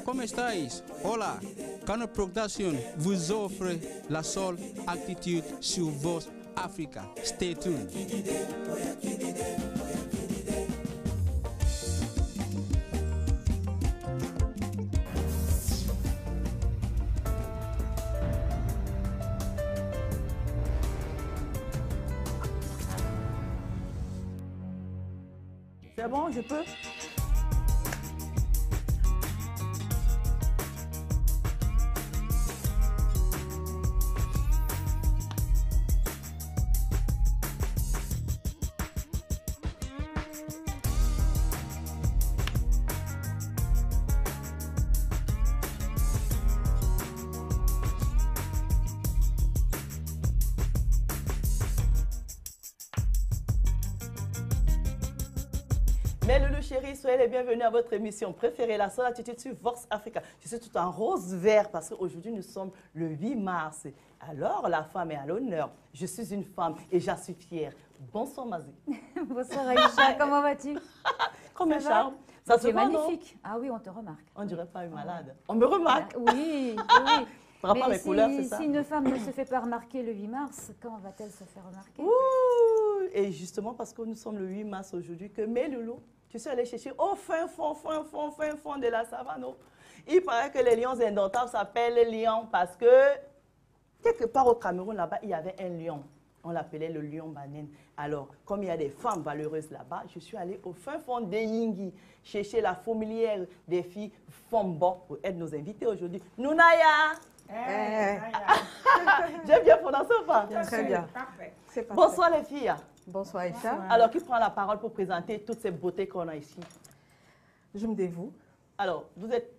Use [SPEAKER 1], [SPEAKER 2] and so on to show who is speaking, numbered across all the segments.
[SPEAKER 1] ¿cómo estáis? Hola, Cano Production vous offre la seule attitude sur Vox Africa. Stay tuned.
[SPEAKER 2] C'est bon, je peux? Mes loulous chéris, soyez les bienvenus à votre émission préférée, la seule attitude sur Vox Africa. Je suis tout en rose vert parce qu'aujourd'hui nous sommes le 8 mars. Alors la femme est à l'honneur. Je suis une femme et j'en suis fière. Bonsoir Mazie.
[SPEAKER 3] Bonsoir Aïcha, comment vas-tu?
[SPEAKER 2] Comme un
[SPEAKER 3] va
[SPEAKER 2] charme. Ça
[SPEAKER 3] Tu
[SPEAKER 2] se
[SPEAKER 3] es
[SPEAKER 2] voit, non?
[SPEAKER 3] magnifique. Ah oui, on te remarque.
[SPEAKER 2] On dirait pas une malade. On me remarque.
[SPEAKER 3] Oui, oui.
[SPEAKER 2] Par rapport à
[SPEAKER 3] Mais
[SPEAKER 2] mes couleurs, c'est ça?
[SPEAKER 3] si une femme ne se fait pas remarquer le 8 mars, comment va-t-elle se faire remarquer?
[SPEAKER 2] Ouh, et justement parce que nous sommes le 8 mars aujourd'hui, que mes loulous, tu sais aller chercher au fin fond de la savane. Il paraît que les lions indomptables s'appellent lions parce que quelque part au Cameroun, là-bas, il y avait un lion. On l'appelait le lion banane. Alors, comme il y a des femmes valeureuses là-bas, je suis allée au fin fond de Yingui, chercher la fourmilière des filles Fombo pour être nos invités aujourd'hui. Nounaya! J'ai bien prononcé ou pas?
[SPEAKER 4] Très bien.
[SPEAKER 5] Parfait.
[SPEAKER 4] C'est parfait.
[SPEAKER 2] Bonsoir les filles.
[SPEAKER 4] Bonsoir Aïcha.
[SPEAKER 2] Alors, qui prend la parole pour présenter toutes ces beautés qu'on a ici?
[SPEAKER 4] Je me dévoue.
[SPEAKER 2] Alors, vous êtes...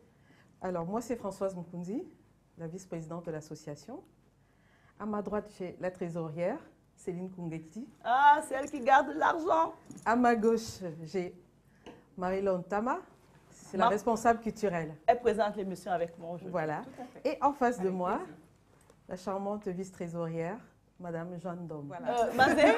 [SPEAKER 4] Alors, moi, c'est Françoise Moukounzi, la vice-présidente de l'association. À ma droite, j'ai la trésorière, Céline Koungeti.
[SPEAKER 2] Ah, c'est elle qui garde l'argent.
[SPEAKER 4] À ma gauche, j'ai Marilyn Tama, c'est la responsable culturelle.
[SPEAKER 2] Elle présente l'émission avec moi aujourd'hui.
[SPEAKER 4] Voilà. Et en face de moi, la charmante vice-trésorière, Madame Jeanne Dom.
[SPEAKER 5] Voilà.
[SPEAKER 2] Mazé,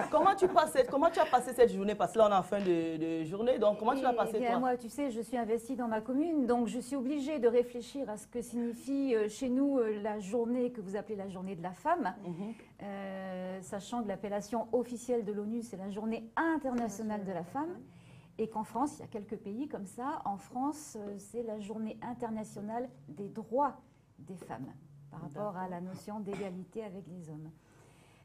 [SPEAKER 2] comment tu as passé cette journée? Parce que là, on est en fin de journée, donc comment tu l'as passé, toi?
[SPEAKER 3] Moi, tu sais, je suis investie dans ma commune, donc je suis obligée de réfléchir à ce que signifie chez nous la journée que vous appelez la journée de la femme, sachant que l'appellation officielle de l'ONU, c'est la journée internationale de la femme, et qu'en France, il y a quelques pays comme ça. En France, c'est la journée internationale des droits des femmes, par rapport à la notion d'égalité avec les hommes.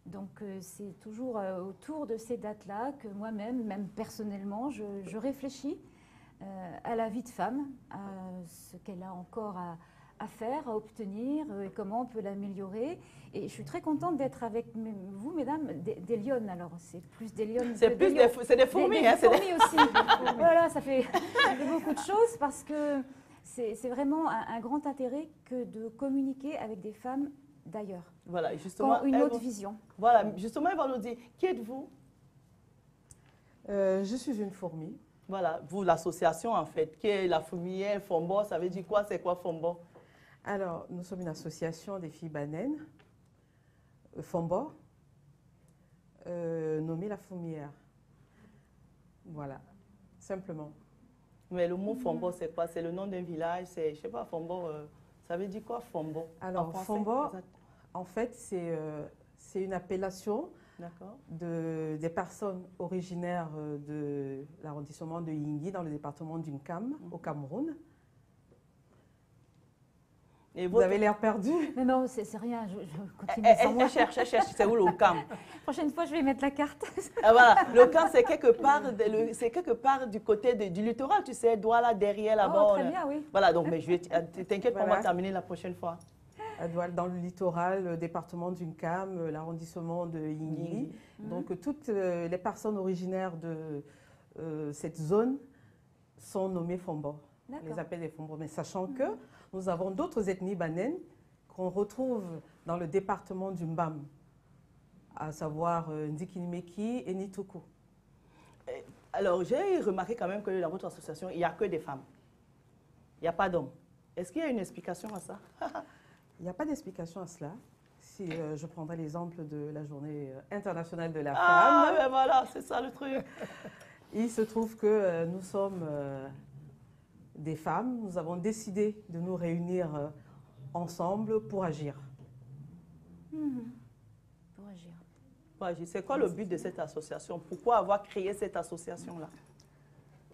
[SPEAKER 3] Donc c'est toujours autour de ces dates-là que moi-même, même personnellement, je réfléchis à la vie de femme, à ce qu'elle a encore à faire, à obtenir, et comment on peut l'améliorer. Et je suis très contente d'être avec vous, mesdames, des lionnes. Alors, c'est plus des lionnes.
[SPEAKER 2] C'est plus des fourmis.
[SPEAKER 3] Des fourmis aussi. Voilà, ça fait beaucoup de choses parce que c'est vraiment un grand intérêt que de communiquer avec des femmes d'ailleurs.
[SPEAKER 2] Voilà, justement.
[SPEAKER 3] Une autre vision.
[SPEAKER 2] Voilà, justement, elle va nous dire, qui êtes-vous?
[SPEAKER 4] Je suis une fourmi.
[SPEAKER 2] Voilà, vous, l'association, en fait, qui est la fourmilière Fombo, ça veut dire quoi? C'est quoi Fombo?
[SPEAKER 4] Alors, nous sommes une association des filles bananes, Fombo, nommée la fourmière. Voilà, simplement.
[SPEAKER 2] Mais le mot Fombo, c'est quoi? C'est le nom d'un village, c'est, je sais pas, Fombo, ça veut dire quoi, Fombo?
[SPEAKER 4] Alors, Fombo, en fait, c'est une appellation des personnes originaires de l'arrondissement de Yingui, dans le département d'Unkam, au Cameroun. Et vous avez l'air perdu.
[SPEAKER 3] Mais non, c'est rien, je continue.
[SPEAKER 2] Elle cherche, c'est où l'Okam?
[SPEAKER 3] Prochaine fois, je vais mettre la carte.
[SPEAKER 2] Ah, voilà, l'Okam, c'est quelque part du côté du littoral, tu sais, Douala, derrière là-bas.
[SPEAKER 3] Oh, très bien, oui.
[SPEAKER 2] Voilà, donc, mais t'inquiète pas, on va terminer la prochaine fois.
[SPEAKER 4] À Douala, dans le littoral, le département d'Unkam, l'arrondissement de Yingui. Donc, toutes les personnes originaires de cette zone sont nommées Fombo. On les appelle des Fombo, mais sachant que nous avons d'autres ethnies bananes qu'on retrouve dans le département du Mbam, à savoir Ndikinimeki et Nituku.
[SPEAKER 2] Alors, j'ai remarqué quand même que dans votre association, il n'y a que des femmes. Il n'y a pas d'hommes. Est-ce qu'il y a une explication à ça?
[SPEAKER 4] Il n'y a pas d'explication à cela. Si je prendrais l'exemple de la journée internationale de la femme. Ah,
[SPEAKER 2] ben voilà, c'est ça le truc.
[SPEAKER 4] Il se trouve que nous sommes des femmes, nous avons décidé de nous réunir ensemble pour agir.
[SPEAKER 3] Pour agir.
[SPEAKER 2] C'est quoi le but de cette association? Pourquoi avoir créé cette association-là?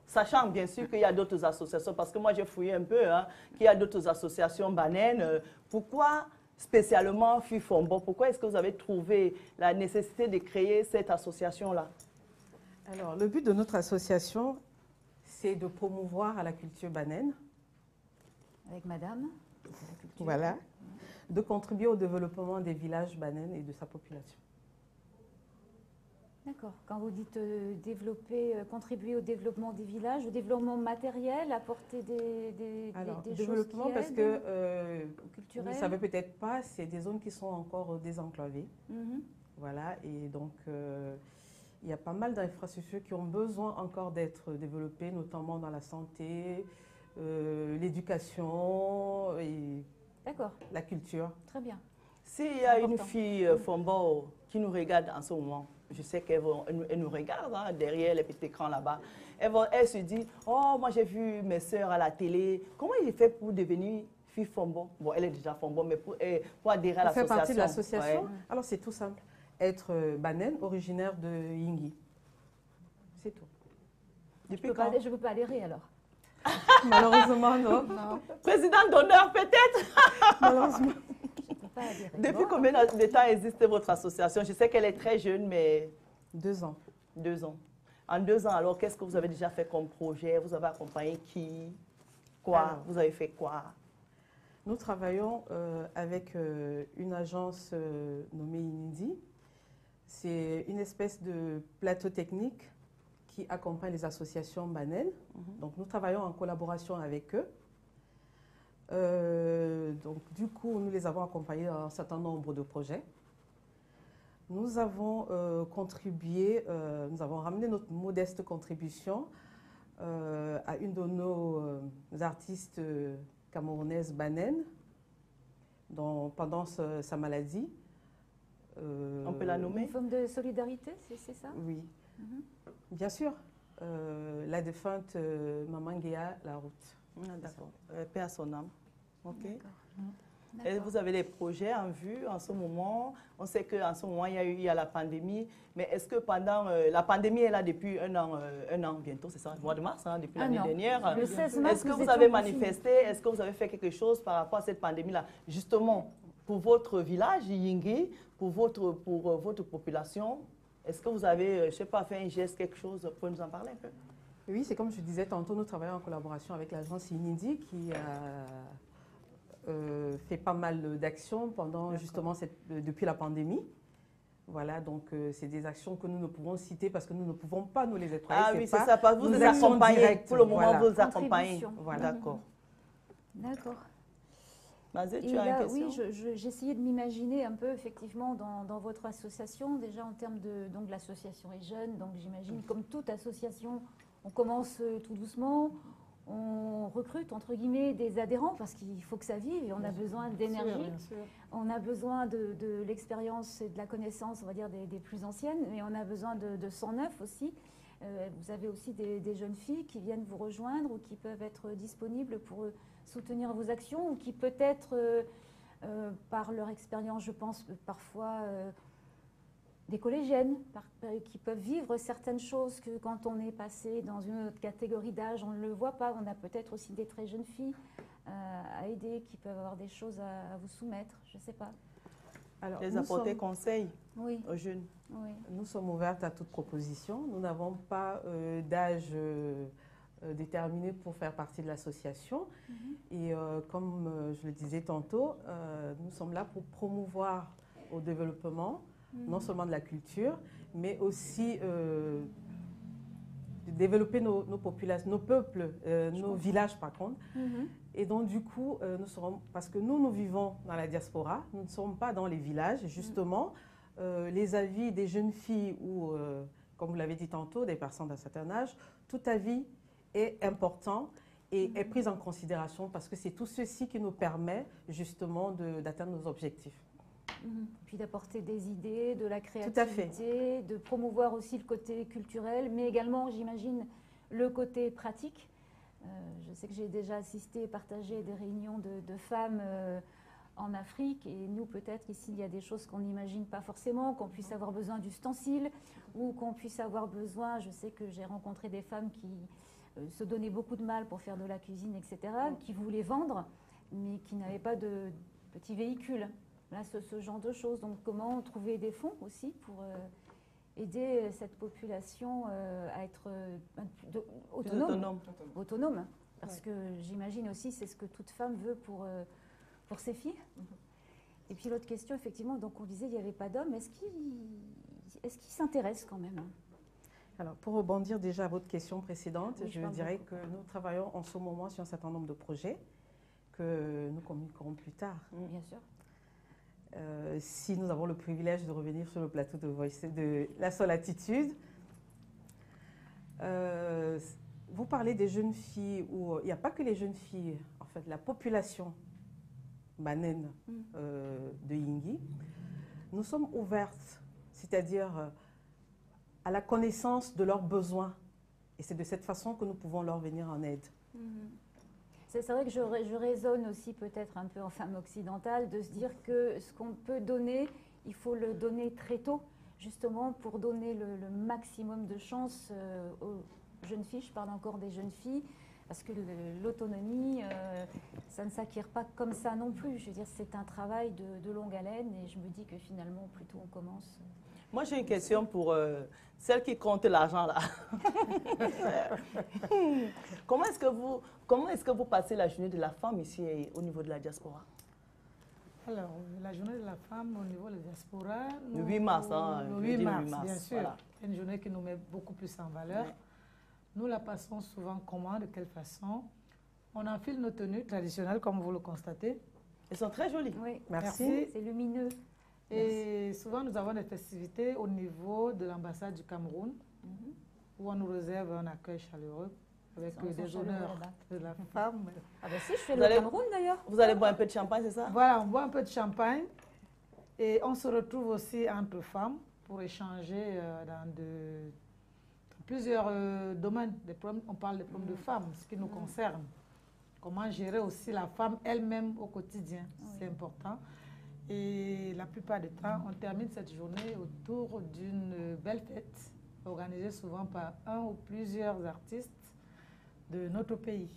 [SPEAKER 2] Sachant bien sûr qu'il y a d'autres associations, parce que moi j'ai fouillé un peu, hein, qu'il y a d'autres associations banènes. Pourquoi spécialement FIFOMBO? Pourquoi est-ce que vous avez trouvé la nécessité de créer cette association-là?
[SPEAKER 4] Alors, le but de notre association, c'est de promouvoir la culture banène.
[SPEAKER 3] Avec madame.
[SPEAKER 4] Voilà. De contribuer au développement des villages banènes et de sa population.
[SPEAKER 3] D'accord. Quand vous dites développer, contribuer au développement des villages, au développement matériel, apporter des
[SPEAKER 4] développement
[SPEAKER 3] choses qui
[SPEAKER 4] parce
[SPEAKER 3] aident,
[SPEAKER 4] que, vous
[SPEAKER 3] culturel.
[SPEAKER 4] ne savez peut-être pas, c'est des zones qui sont encore désenclavées. Voilà, et donc il y a pas mal d'infrastructures qui ont besoin encore d'être développées, notamment dans la santé, l'éducation et la culture.
[SPEAKER 3] Très bien.
[SPEAKER 2] S'il y a une fille Fombo qui nous regarde en ce moment, je sais qu'elle nous regarde hein, derrière les petits écrans là-bas, elle se dit, oh, moi j'ai vu mes sœurs à la télé, comment il fait pour devenir fille Fombo? Bon, elle est déjà Fombo, mais pour adhérer à l'association.
[SPEAKER 4] Faire partie de l'association,
[SPEAKER 2] ouais.
[SPEAKER 4] Alors c'est tout simple. Être banène, originaire de Yingui. C'est tout.
[SPEAKER 3] Je ne peux pas adhérer alors.
[SPEAKER 4] Malheureusement, non.
[SPEAKER 2] Président d'honneur peut-être.
[SPEAKER 4] Malheureusement.
[SPEAKER 2] Depuis combien de temps existe votre association? Je sais qu'elle est très jeune, mais...
[SPEAKER 4] 2 ans.
[SPEAKER 2] 2 ans. En 2 ans, alors, qu'est-ce que vous avez déjà fait comme projet? Vous avez accompagné qui? Quoi? Alors, vous avez fait quoi?
[SPEAKER 4] Nous travaillons avec une agence nommée INIDI. C'est une espèce de plateau technique qui accompagne les associations banènes. Donc, nous travaillons en collaboration avec eux. Donc, du coup, nous les avons accompagnés dans un certain nombre de projets. Nous avons contribué, nous avons ramené notre modeste contribution à une de nos artistes camerounaises banènes pendant sa maladie.
[SPEAKER 2] On peut la nommer?
[SPEAKER 3] Une forme de solidarité, c'est ça?
[SPEAKER 4] Oui, bien sûr. La défunte Maman Guéa Laroute.
[SPEAKER 2] D'accord. Paix à son âme. OK. Et
[SPEAKER 3] D'accord.
[SPEAKER 2] vous avez des projets en vue en ce moment? On sait qu'en ce moment, il y a la pandémie. Mais est-ce que pendant... la pandémie est là depuis un an bientôt, c'est ça? Le mois de mars, hein, depuis l'année dernière.
[SPEAKER 3] Le 16 mars,
[SPEAKER 2] est-ce que vous avez manifesté? Est-ce que vous avez fait quelque chose par rapport à cette pandémie-là? Justement, pour votre village, Yingui, pour votre population, est-ce que vous avez, je ne sais pas, fait un geste, quelque chose? Vous pouvez nous en parler un peu?
[SPEAKER 4] Oui, c'est comme je disais tantôt, nous travaillons en collaboration avec l'agence INIDI qui a fait pas mal d'actions pendant justement depuis la pandémie. Voilà, donc c'est des actions que nous ne pouvons citer parce que nous ne pouvons pas nous les être.
[SPEAKER 2] Ah oui, c'est ça, parce que vous les accompagnez. Pour le moment, vous les accompagnez.
[SPEAKER 4] Voilà.
[SPEAKER 2] D'accord.
[SPEAKER 3] D'accord.
[SPEAKER 2] Mazé, tu
[SPEAKER 3] Et
[SPEAKER 2] as
[SPEAKER 3] là,
[SPEAKER 2] une question?
[SPEAKER 3] oui, j'essayais de m'imaginer un peu effectivement dans votre association, déjà en termes de... Donc l'association est jeune, donc j'imagine comme toute association, on commence tout doucement, on recrute entre guillemets des adhérents parce qu'il faut que ça vive et on a besoin d'énergie, on a besoin de l'expérience et de la connaissance, on va dire, des plus anciennes, mais on a besoin de sang neuf aussi. Vous avez aussi des jeunes filles qui viennent vous rejoindre ou qui peuvent être disponibles pour soutenir vos actions ou qui peut-être, par leur expérience, je pense, parfois des collégiennes qui peuvent vivre certaines choses que quand on est passé dans une autre catégorie d'âge, on ne le voit pas. On a peut-être aussi des très jeunes filles à aider qui peuvent avoir des choses à vous soumettre, je ne sais pas.
[SPEAKER 4] Alors,
[SPEAKER 2] les apporter conseil aux jeunes.
[SPEAKER 3] Oui.
[SPEAKER 4] Nous sommes ouvertes à toute proposition. Nous n'avons pas d'âge déterminé pour faire partie de l'association. Et comme je le disais tantôt, nous sommes là pour promouvoir au développement, non seulement de la culture, mais aussi de développer nos populations, nos peuples, nos villages par contre. Et donc du coup, nous serons, parce que nous vivons dans la diaspora, nous ne sommes pas dans les villages, justement, les avis des jeunes filles ou, comme vous l'avez dit tantôt, des personnes d'un certain âge, tout avis est important et est pris en considération parce que c'est tout ceci qui nous permet justement d'atteindre nos objectifs.
[SPEAKER 3] Puis d'apporter des idées, de la créativité, de promouvoir aussi le côté culturel, mais également, j'imagine, le côté pratique. Je sais que j'ai déjà assisté et partagé des réunions de femmes en Afrique, et nous peut-être ici il y a des choses qu'on n'imagine pas forcément, qu'on puisse avoir besoin d'ustensiles ou qu'on puisse avoir besoin, je sais que j'ai rencontré des femmes qui se donnaient beaucoup de mal pour faire de la cuisine, etc., qui voulaient vendre, mais qui n'avaient pas de petits véhicules. Là, ce genre de choses. Donc comment trouver des fonds aussi pour aider cette population à être autonome. Parce que j'imagine aussi c'est ce que toute femme veut pour ses filles. Et puis l'autre question, effectivement, donc on disait il n'y avait pas d'hommes. Est-ce qu'ils s'intéressent quand même?
[SPEAKER 4] Alors, pour rebondir déjà à votre question précédente,
[SPEAKER 3] oui,
[SPEAKER 4] je dirais que nous travaillons en ce moment sur un certain nombre de projets que nous communiquerons plus tard.
[SPEAKER 3] Bien sûr.
[SPEAKER 4] Si nous avons le privilège de revenir sur le plateau de La Seule Attitude, vous parlez des jeunes filles, où il n'y a pas que les jeunes filles, en fait, la population banane de Yingui, nous sommes ouvertes, c'est-à-dire à la connaissance de leurs besoins. Et c'est de cette façon que nous pouvons leur venir en aide.
[SPEAKER 3] C'est vrai que je raisonne aussi peut-être un peu en femme occidentale de se dire que ce qu'on peut donner, il faut le donner très tôt, justement pour donner le maximum de chance aux jeunes filles. Je parle encore des jeunes filles, parce que l'autonomie, ça ne s'acquiert pas comme ça non plus. Je veux dire, c'est un travail de longue haleine, et je me dis que finalement, plus tôt on commence.
[SPEAKER 2] Moi, j'ai une question pour celle qui compte l'argent, là. Comment est-ce que vous passez la journée de la femme ici au niveau de la diaspora?
[SPEAKER 5] Alors, la journée de la femme au niveau de la diaspora...
[SPEAKER 2] Le 8 mars, hein,
[SPEAKER 5] le 8 mars, bien sûr.
[SPEAKER 2] Voilà.
[SPEAKER 5] Une journée qui nous met beaucoup plus en valeur. Ouais. Nous la passons souvent comment, de quelle façon? On enfile nos tenues traditionnelles, comme vous le constatez.
[SPEAKER 2] Elles sont très jolies.
[SPEAKER 3] Oui,
[SPEAKER 5] merci.
[SPEAKER 3] C'est lumineux.
[SPEAKER 5] Et souvent, nous avons des festivités au niveau de l'ambassade du Cameroun, où on nous réserve un accueil chaleureux avec des honneurs de la femme.
[SPEAKER 3] Ah ben si, je fais le Cameroun d'ailleurs.
[SPEAKER 2] Vous allez boire un peu de champagne, c'est ça?
[SPEAKER 5] Voilà, on boit un peu de champagne. Et on se retrouve aussi entre femmes pour échanger dans plusieurs domaines. On parle des problèmes de femmes, ce qui nous concerne. Comment gérer aussi la femme elle-même au quotidien, c'est important. Et la plupart du temps, on termine cette journée autour d'une belle fête organisée souvent par un ou plusieurs artistes de notre pays.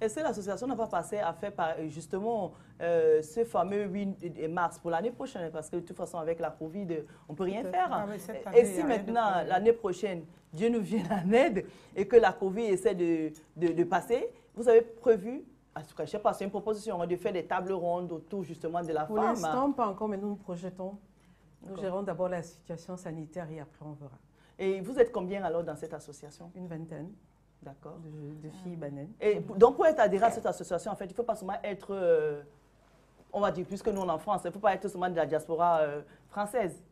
[SPEAKER 2] Est-ce que l'association n'a pas passé à faire justement ce fameux 8 mars pour l'année prochaine? Parce que de toute façon, avec la Covid, on ne peut rien faire.
[SPEAKER 5] Ah oui,
[SPEAKER 2] et si maintenant, l'année prochaine, Dieu nous vient en aide et que la Covid essaie de passer, vous avez prévu, en tout cas, je ne sais pas, c'est une proposition de faire des tables rondes autour justement de la femme?
[SPEAKER 4] Pour l'instant, pas encore, mais nous nous projetons. Nous gérons d'abord la situation sanitaire et après on verra.
[SPEAKER 2] Et vous êtes combien alors dans cette association?
[SPEAKER 4] Une vingtaine.
[SPEAKER 2] D'accord.
[SPEAKER 4] De filles bananes.
[SPEAKER 2] Et donc, pour être adhérent à cette association, en fait, il ne faut pas seulement être, on va dire, plus que nous en France, il ne faut pas être seulement de la diaspora française.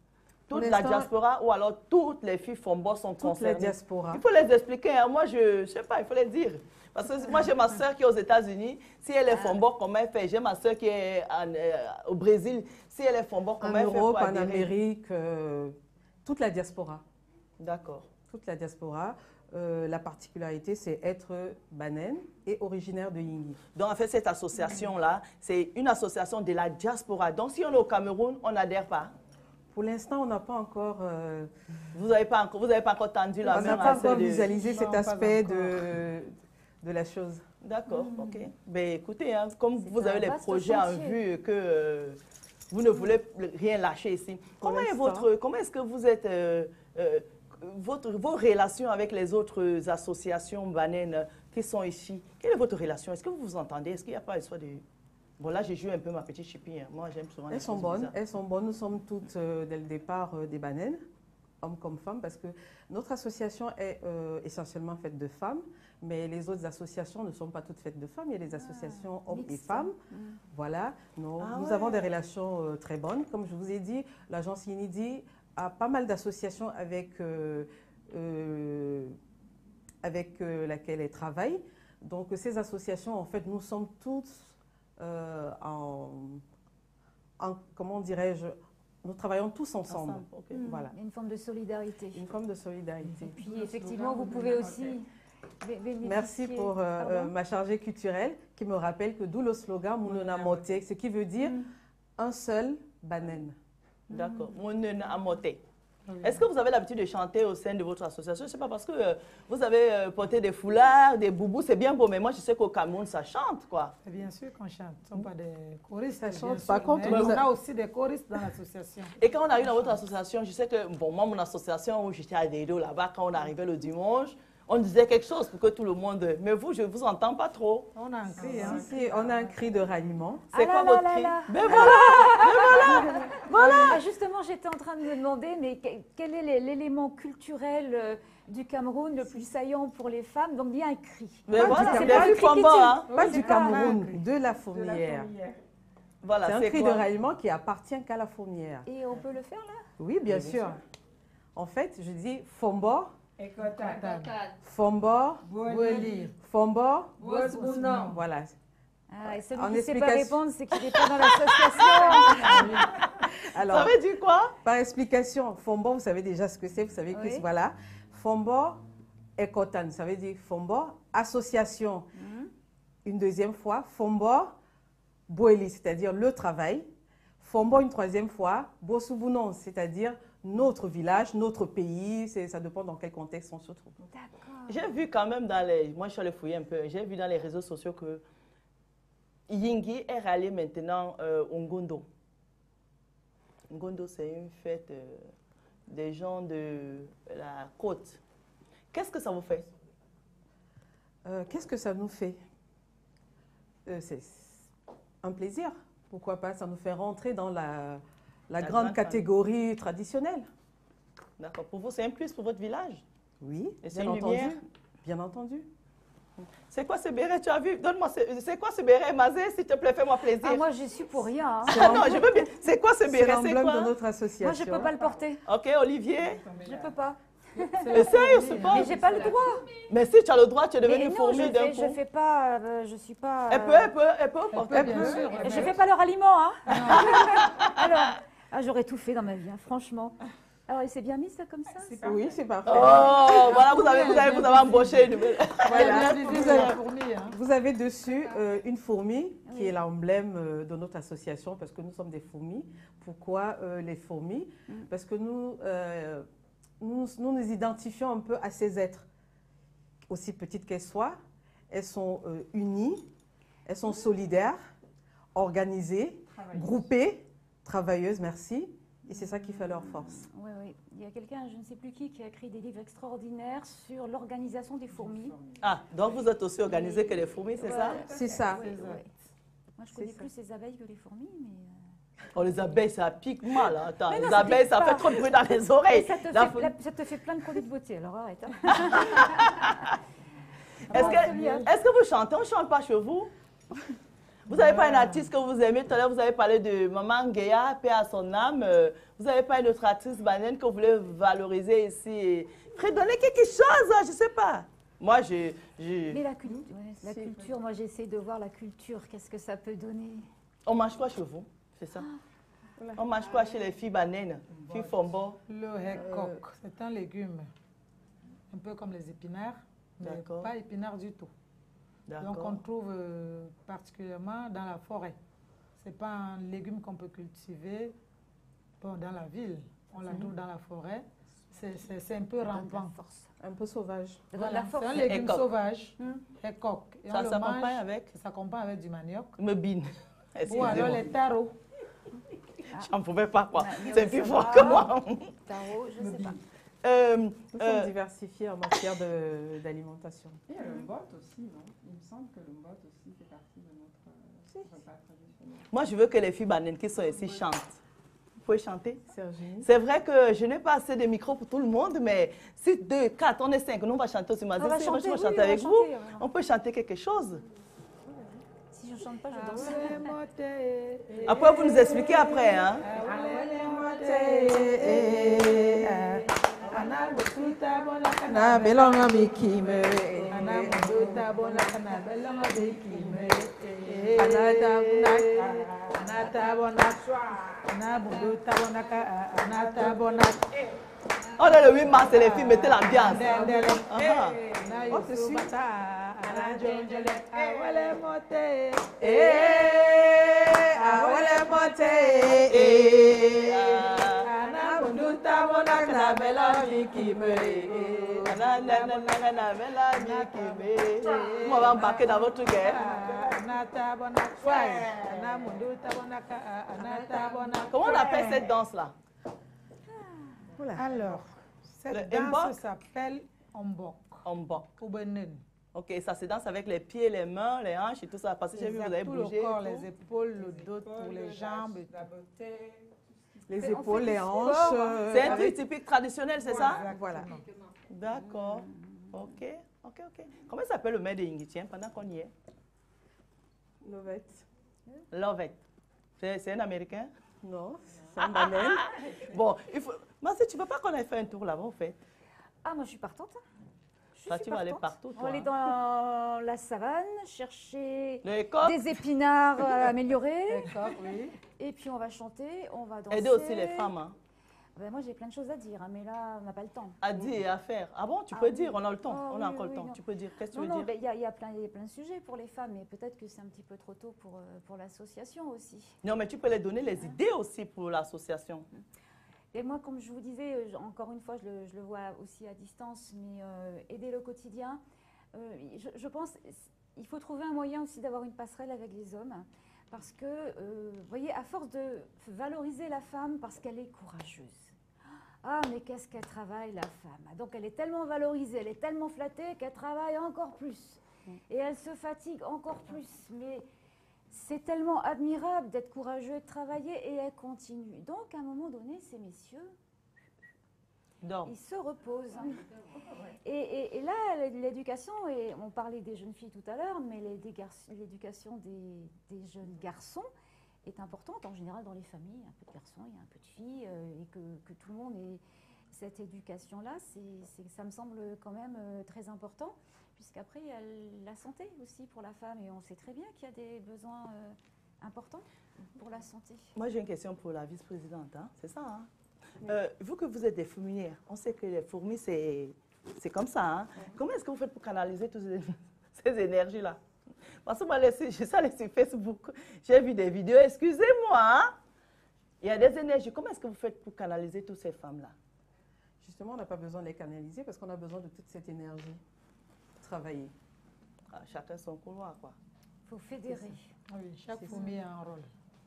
[SPEAKER 2] Toute la diaspora ou alors toutes les filles Fombos sont concernées.
[SPEAKER 4] Toutes les diasporas.
[SPEAKER 2] Il faut les expliquer. Hein. Moi, je ne sais pas, il faut les dire. Parce que moi, j'ai ma soeur qui est aux États-Unis. Si elle est Fombos, comment elle fait? J'ai ma soeur qui est au Brésil. Si elle est Fombos, comment elle fait? En Europe,
[SPEAKER 4] en Amérique, toute la diaspora.
[SPEAKER 2] D'accord.
[SPEAKER 4] Toute la diaspora. La particularité, c'est être banane et originaire de Yingui.
[SPEAKER 2] Donc, en fait, cette association-là, c'est une association de la diaspora. Donc, si on est au Cameroun, on n'adhère pas?
[SPEAKER 4] Pour l'instant, on n'a pas encore...
[SPEAKER 2] Vous n'avez pas encore tendu la main?
[SPEAKER 4] On n'a pas encore visualisé cet aspect de la chose.
[SPEAKER 2] D'accord, ok. Ben, écoutez, hein, comme vous avez les projets en vue, que vous ne voulez rien lâcher ici, comment est-ce que vous êtes... vos relations avec les autres associations bananes qui sont ici, quelle est votre relation? Est-ce que vous vous entendez? Est-ce qu'il n'y a pas histoire de... Bon, là, j'ai joué un peu ma petite chipie. Hein. Moi, j'aime souvent
[SPEAKER 4] elles sont bonnes. Elles sont bonnes. Nous sommes toutes, dès le départ, des bananes, hommes comme femmes, parce que notre association est essentiellement faite de femmes, mais les autres associations ne sont pas toutes faites de femmes. Il y a des associations hommes et femmes. Voilà. Nous avons des relations très bonnes. Comme je vous ai dit, l'agence Yinidi a pas mal d'associations avec laquelle elle travaille. Donc, ces associations, en fait, nous sommes toutes comment dirais-je, nous travaillons tous ensemble.
[SPEAKER 2] Okay.
[SPEAKER 4] Voilà.
[SPEAKER 3] Une forme de solidarité.
[SPEAKER 4] Une forme de solidarité.
[SPEAKER 3] Et puis, effectivement, vous pouvez aussi
[SPEAKER 4] Merci pour ma chargée culturelle qui me rappelle que d'où le slogan Mounona Moté, ce qui veut dire un seul banane.
[SPEAKER 2] D'accord. Mounona Moté. Est-ce que vous avez l'habitude de chanter au sein de votre association? Je ne sais pas, parce que vous avez porté des foulards, des boubous, c'est bien beau, mais moi je sais qu'au Cameroun, ça chante, quoi.
[SPEAKER 5] Bien sûr qu'on chante, ce ne sont pas des choristes.
[SPEAKER 4] Ça chante.
[SPEAKER 5] Sûr,
[SPEAKER 4] Par contre,
[SPEAKER 5] on a aussi des choristes dans l'association.
[SPEAKER 2] Et quand on arrive dans votre association, je sais que, bon, moi, mon association, où j'étais à Dedo, là-bas, quand on arrivait le dimanche, on disait quelque chose pour que tout le monde... Mais vous, je ne vous entends pas trop.
[SPEAKER 5] On a un cri, hein.
[SPEAKER 4] Si, on a un cri de ralliement.
[SPEAKER 2] C'est quoi votre cri?
[SPEAKER 3] Mais voilà. Justement, j'étais en train de me demander, mais quel est l'élément culturel du Cameroun le plus saillant pour les femmes? Donc, il y a un cri.
[SPEAKER 2] Mais voilà,
[SPEAKER 3] c'est
[SPEAKER 2] c'est
[SPEAKER 3] pas
[SPEAKER 2] du
[SPEAKER 3] un cri
[SPEAKER 2] combat, hein.
[SPEAKER 4] Pas du Cameroun, de la fourmière.
[SPEAKER 2] Voilà,
[SPEAKER 4] C'est un cri de
[SPEAKER 2] quoi?
[SPEAKER 4] ralliement qui appartient qu'à la fourmière.
[SPEAKER 3] Et on peut le faire là?
[SPEAKER 4] Oui, bien sûr. En fait, je dis Fombo,
[SPEAKER 5] Ekotan.
[SPEAKER 4] Fombo,
[SPEAKER 5] Boueli.
[SPEAKER 4] Fombo,
[SPEAKER 5] Bosbounan.
[SPEAKER 4] voilà.
[SPEAKER 3] Ah, et celui
[SPEAKER 4] En
[SPEAKER 3] qui ne sait pas
[SPEAKER 4] explication.
[SPEAKER 3] répondre, c'est qu'il n'est pas dans l'association.
[SPEAKER 4] Alors,
[SPEAKER 2] Ça veut dire quoi?
[SPEAKER 4] par explication, Fombo, vous savez déjà ce que c'est, vous savez que
[SPEAKER 3] Oui.
[SPEAKER 4] voilà. Fombo, Ekotan, ça veut dire Fombo, association. Une deuxième fois, Fombo, Boeli, c'est-à-dire le travail. Fombo, une troisième fois, Bosubounon, c'est-à-dire notre village, notre pays, ça dépend dans quel contexte on se trouve.
[SPEAKER 3] D'accord.
[SPEAKER 2] J'ai vu quand même dans les... Moi, je suis allée fouiller un peu. J'ai vu dans les réseaux sociaux que Yingi est rallié maintenant au Ngondo. Ngondo, c'est une fête des gens de la côte. Qu'est-ce que ça vous fait?
[SPEAKER 4] Qu'est-ce que ça nous fait? C'est un plaisir. Pourquoi pas? Ça nous fait rentrer dans la grande catégorie traditionnelle.
[SPEAKER 2] D'accord. Pour vous, c'est un plus pour votre village?
[SPEAKER 4] Oui,
[SPEAKER 2] Et c'est
[SPEAKER 4] bien
[SPEAKER 2] une lumière?
[SPEAKER 4] entendu. Bien entendu.
[SPEAKER 2] C'est quoi ce béret? Tu as vu? Donne-moi, c'est quoi ce béret, Mazé? S'il te plaît, fais-moi plaisir.
[SPEAKER 3] Ah, moi, je suis pour rien. Hein.
[SPEAKER 2] Ah non, je veux bien. C'est quoi ce
[SPEAKER 4] C'est
[SPEAKER 2] béret? C'est
[SPEAKER 4] l'emblème
[SPEAKER 2] quoi?
[SPEAKER 4] de notre association.
[SPEAKER 3] Moi, je ne peux pas le porter.
[SPEAKER 2] Ok, Olivier.
[SPEAKER 3] Je ne peux pas.
[SPEAKER 2] Mais sérieux, c'est pas...
[SPEAKER 3] Mais j'ai pas le droit.
[SPEAKER 2] Mais si tu as le droit, tu es devenu
[SPEAKER 3] Mais non,
[SPEAKER 2] fourmi d'un
[SPEAKER 3] je
[SPEAKER 2] coup.
[SPEAKER 3] fais pas, je suis pas.
[SPEAKER 2] Elle peut porter.
[SPEAKER 5] Elle peut, bien sûr.
[SPEAKER 3] Je fais pas leur aliment, hein. Alors, j'aurais tout fait dans ma vie, hein, franchement. Alors, il s'est bien mis ça comme ça?
[SPEAKER 4] Oui, c'est parfait.
[SPEAKER 2] Oh, voilà, vous avez embauché une nouvelle.
[SPEAKER 4] Voilà.
[SPEAKER 5] Vous
[SPEAKER 4] Vous avez dessus une fourmi qui est l'emblème de notre association parce que nous sommes des fourmis. Pourquoi les fourmis? Parce que nous nous identifions un peu à ces êtres. Aussi petites qu'elles soient, elles sont unies, elles sont solidaires, organisées, groupées, travailleuses, merci. Et c'est ça qui fait leur force.
[SPEAKER 3] Oui, oui. Il y a quelqu'un, je ne sais plus qui a écrit des livres extraordinaires sur l'organisation des fourmis.
[SPEAKER 2] Ah, donc vous êtes aussi organisé que les fourmis, c'est ça?
[SPEAKER 4] C'est ça.
[SPEAKER 3] Oui, oui. Moi, je connais plus les abeilles que les fourmis, mais...
[SPEAKER 2] Oh, les abeilles, ça pique mal. Hein. Attends,
[SPEAKER 3] Mais non,
[SPEAKER 2] les
[SPEAKER 3] ça
[SPEAKER 2] abeilles,
[SPEAKER 3] pique
[SPEAKER 2] ça
[SPEAKER 3] pas.
[SPEAKER 2] fait trop de bruit dans les oreilles.
[SPEAKER 3] Ça te fait plein de produits de beauté, alors arrête. Hein.
[SPEAKER 2] Est-ce que vous chantez? On ne chante pas chez vous? Vous n'avez pas un artiste que vous aimez? Tout à l'heure, vous avez parlé de Maman Nguéa, paix à son âme. Vous n'avez pas une autre artiste banane que vous voulez valoriser ici? Redonner quelque chose, je ne sais pas. Moi,
[SPEAKER 3] Mais la culture, moi j'essaie de voir la culture, qu'est-ce que ça peut donner.
[SPEAKER 2] On mange quoi chez vous? C'est ça? On mange quoi chez les filles bananes? Filles fombo?
[SPEAKER 5] Le hekok, c'est un légume, un peu comme les épinards, mais pas épinards du tout. Donc on trouve particulièrement dans la forêt. Ce n'est pas un légume qu'on peut cultiver dans la ville. On la trouve dans la forêt. C'est un peu rampant.
[SPEAKER 4] Un peu sauvage.
[SPEAKER 5] Voilà, c'est un légume sauvage, hekok.
[SPEAKER 2] Ça s'accompagne avec?
[SPEAKER 5] Ça s'accompagne avec du manioc.
[SPEAKER 2] Me bine.
[SPEAKER 5] Ou alors les tarots.
[SPEAKER 2] J'en pouvais pas, quoi. C'est plus fort que moi.
[SPEAKER 3] Tarot, je ne sais pas.
[SPEAKER 4] Nous sommes diversifiés en matière d'alimentation.
[SPEAKER 6] Il y a le mbot aussi, non? Il me semble que le mbot aussi fait partie de notre repas traditionnel.
[SPEAKER 2] Moi, je veux que les filles bananes qui sont ici chantent. Vous pouvez chanter?
[SPEAKER 4] Sergine.
[SPEAKER 2] C'est vrai que je n'ai pas assez de micros pour tout le monde, mais si 2, 4, on est 5, nous on va chanter aussi.
[SPEAKER 3] On va chanter,
[SPEAKER 2] chanter
[SPEAKER 3] oui,
[SPEAKER 2] avec
[SPEAKER 3] on va
[SPEAKER 2] vous.
[SPEAKER 3] chanter,
[SPEAKER 2] On peut chanter quelque chose.
[SPEAKER 3] Si je ne chante pas, je danse.
[SPEAKER 2] Après, vous nous expliquez après, hein?
[SPEAKER 4] Na belonga mikime.
[SPEAKER 5] Anata bonaka.
[SPEAKER 2] On est le 8 mars et les filles mettaient l'ambiance.
[SPEAKER 5] Oh, je suis.
[SPEAKER 2] On va embarquer dans votre guerre. Comment on appelle cette danse-là?
[SPEAKER 5] Alors, cette
[SPEAKER 2] Le
[SPEAKER 5] danse s'appelle Ombok.
[SPEAKER 2] Ombok.
[SPEAKER 5] Ou Benen.
[SPEAKER 2] Ok, ça se danse avec les pieds, les mains, les hanches et tout ça. Parce que j'ai vu, vous avez
[SPEAKER 5] Tout
[SPEAKER 2] bougé.
[SPEAKER 5] le corps, les épaules, le dos, pour les jambes.
[SPEAKER 4] Les épaules, les hanches.
[SPEAKER 2] C'est un truc typique traditionnel, c'est ça?
[SPEAKER 4] Voilà.
[SPEAKER 2] D'accord. Ok. Comment s'appelle le maire de Yingui pendant qu'on y est?
[SPEAKER 4] Lovette.
[SPEAKER 2] Lovette. C'est un Américain?
[SPEAKER 4] Non, c'est un banane.
[SPEAKER 2] Bon, il faut... Marcel, tu ne veux pas qu'on aille faire un tour là-bas, en fait?
[SPEAKER 3] Ah, moi, je suis partante.
[SPEAKER 2] Tu vas aller partout, toi.
[SPEAKER 3] On va aller dans la savane, chercher
[SPEAKER 2] Le coq.
[SPEAKER 3] des épinards améliorés.
[SPEAKER 5] D'accord, oui.
[SPEAKER 3] Et puis, on va chanter, on va danser.
[SPEAKER 2] Aider aussi les femmes. Hein.
[SPEAKER 3] Ben, moi, j'ai plein de choses à dire, hein, mais là, on n'a pas le temps.
[SPEAKER 2] À dire et à faire. Ah bon, tu
[SPEAKER 3] Ah
[SPEAKER 2] peux
[SPEAKER 3] oui.
[SPEAKER 2] dire, on a le temps.
[SPEAKER 3] Ah
[SPEAKER 2] On a
[SPEAKER 3] oui,
[SPEAKER 2] encore le
[SPEAKER 3] oui,
[SPEAKER 2] temps.
[SPEAKER 3] non.
[SPEAKER 2] Tu peux dire. Qu'est-ce que tu
[SPEAKER 3] Non,
[SPEAKER 2] veux
[SPEAKER 3] non,
[SPEAKER 2] dire?
[SPEAKER 3] il y a plein de sujets pour les femmes, mais peut-être que c'est un petit peu trop tôt pour l'association aussi.
[SPEAKER 2] Non, mais tu peux les donner les idées aussi pour l'association.
[SPEAKER 3] Et moi, comme je vous disais, encore une fois, je le vois aussi à distance, mais aider le quotidien, je pense qu'il faut trouver un moyen aussi d'avoir une passerelle avec les hommes, parce que, vous voyez, à force de valoriser la femme parce qu'elle est courageuse. Ah, mais qu'est-ce qu'elle travaille, la femme. Donc, elle est tellement valorisée, elle est tellement flattée qu'elle travaille encore plus. Et elle se fatigue encore plus. Mais c'est tellement admirable d'être courageux et de travailler, et elle continue. Donc, à un moment donné, ces messieurs,
[SPEAKER 2] Donc,
[SPEAKER 3] ils se reposent. Et là, l'éducation, et on parlait des jeunes filles tout à l'heure, mais l'éducation des jeunes garçons est importante en général dans les familles. Il y a un peu de garçons, il y a un peu de filles, et que tout le monde ait cette éducation-là, ça me semble quand même très important, puisqu'après, il y a la santé aussi pour la femme, et on sait très bien qu'il y a des besoins importants pour la santé.
[SPEAKER 2] moi, j'ai une question pour la vice-présidente. Hein? C'est ça, hein? Vu que vous êtes des fourmilières, on sait que les fourmis, c'est comme ça. Hein? Comment est-ce que vous faites pour canaliser toutes ces énergies-là? Parce que moi, je suis allée sur Facebook, j'ai vu des vidéos, excusez-moi, hein? Il y a des énergies. Comment est-ce que vous faites pour canaliser toutes ces femmes-là?
[SPEAKER 4] Justement, on n'a pas besoin de les canaliser parce qu'on a besoin de toute cette énergie pour travailler.
[SPEAKER 2] Ah, chacun son couloir, quoi.
[SPEAKER 3] Il faut fédérer.
[SPEAKER 5] Oui, chaque fourmi a un rôle.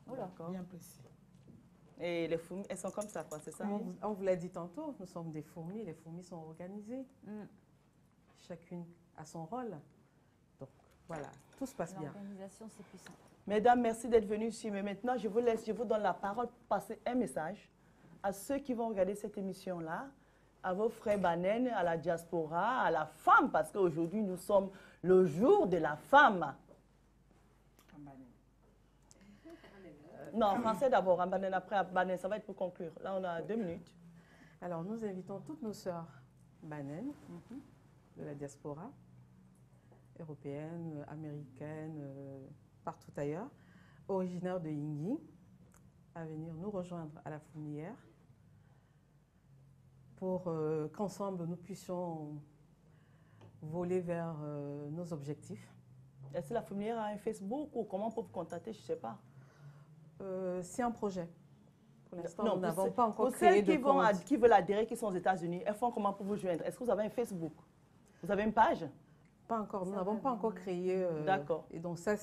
[SPEAKER 2] D'accord.
[SPEAKER 5] Bien précis.
[SPEAKER 2] Et les fourmis, elles sont comme ça, quoi, c'est ça?
[SPEAKER 4] On vous l'a dit tantôt, nous sommes des fourmis, les fourmis sont organisées. Chacune a son rôle. Donc voilà, tout se passe bien.
[SPEAKER 3] L'organisation, c'est puissant.
[SPEAKER 2] Mesdames, merci d'être venues ici. Mais maintenant, je vous donne la parole pour passer un message à ceux qui vont regarder cette émission-là, à vos frères Banen, à la diaspora, à la femme, parce qu'aujourd'hui, nous sommes le jour de la femme. Non, en français d'abord, en Banen, après en Banen, ça va être pour conclure. Là, on a 2 minutes.
[SPEAKER 4] Alors, nous invitons toutes nos sœurs Banen de la diaspora, européenne, américaine, partout ailleurs, originaires de Yingui, à venir nous rejoindre à la fourmilière pour qu'ensemble nous puissions voler vers nos objectifs.
[SPEAKER 2] Est-ce que la fourmilière a un Facebook ou comment on peut vous contacter? Je ne sais pas.
[SPEAKER 4] C'est un projet. Pour l'instant,
[SPEAKER 2] Non,
[SPEAKER 4] nous n'avons pas encore
[SPEAKER 2] pour
[SPEAKER 4] créé
[SPEAKER 2] celles
[SPEAKER 4] de compte.
[SPEAKER 2] qui veulent adhérer, qui sont aux États-Unis, elles font comment pour vous joindre? Est-ce que vous avez un Facebook? Vous avez une page?
[SPEAKER 4] Pas encore, nous n'avons pas encore créé.
[SPEAKER 2] D'accord.
[SPEAKER 4] Et donc ça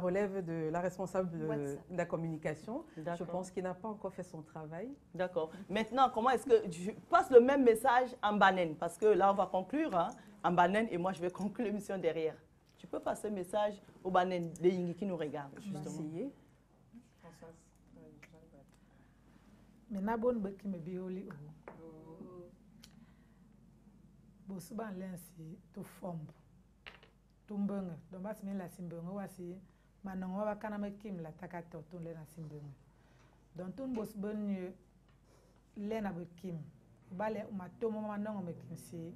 [SPEAKER 4] relève de la responsable de la communication. Je pense qu'il n'a pas encore fait son travail.
[SPEAKER 2] D'accord. Maintenant, comment est-ce que je passe le même message en Banen? Parce que là, on va conclure hein, en Banen et moi, je vais conclure l'émission derrière. Tu peux passer le message aux Banen, les Yingui qui nous regardent, justement.
[SPEAKER 5] Mais na bon beki me bioli bo suban lensi to fomb to mbenge do bas min la simbenge wasi manon wa kana me kim la takato to le na simbenge don tun bos bonye le na be kim bale ma to mo manon me kim si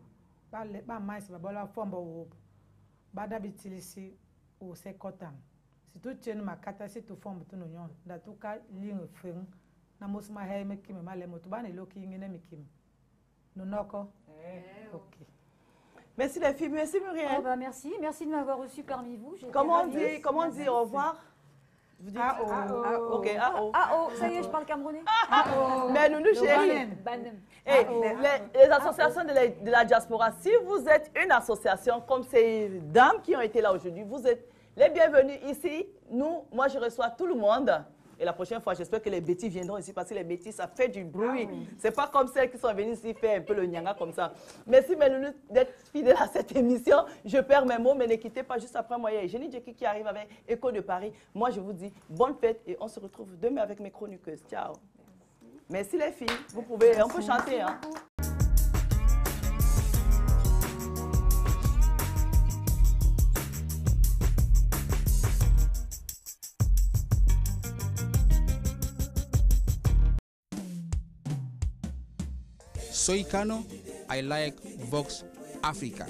[SPEAKER 5] bale ba mais ba bola fombo wo ba da bitilisi o se kotam si to chen ma kata si to fomb to no nyon da to ka lingo feng na mosma hay me kim ma le moto bane loki ngene me kim Nonoko. Ok.
[SPEAKER 2] Merci les filles, merci Muriel.
[SPEAKER 3] Oh, bah, merci de m'avoir reçu parmi vous. J'étais
[SPEAKER 2] Comment
[SPEAKER 3] ravie.
[SPEAKER 2] on dit au revoir? Vous dites Ok,
[SPEAKER 3] Ça y est, je parle camerounais.
[SPEAKER 2] Mais nous chérie.
[SPEAKER 3] Banem.
[SPEAKER 2] Hey, les associations de la diaspora, si vous êtes une association comme ces dames qui ont été là aujourd'hui, vous êtes les bienvenus ici. Moi, je reçois tout le monde. Et la prochaine fois, j'espère que les bêtis viendront ici parce que les bêtis, ça fait du bruit. C'est pas comme celles qui sont venues ici faire un peu le nyanga comme ça. Merci, Meloulou, d'être fidèle à cette émission. Je perds mes mots, mais ne quittez pas juste après moi. Il y a Jenny Jackie qui arrive avec Écho de Paris. Moi, je vous dis bonne fête et on se retrouve demain avec mes chroniqueuses. Ciao. Merci les filles. On peut chanter. Hein.
[SPEAKER 1] Soy Kano, I like Vox Africa.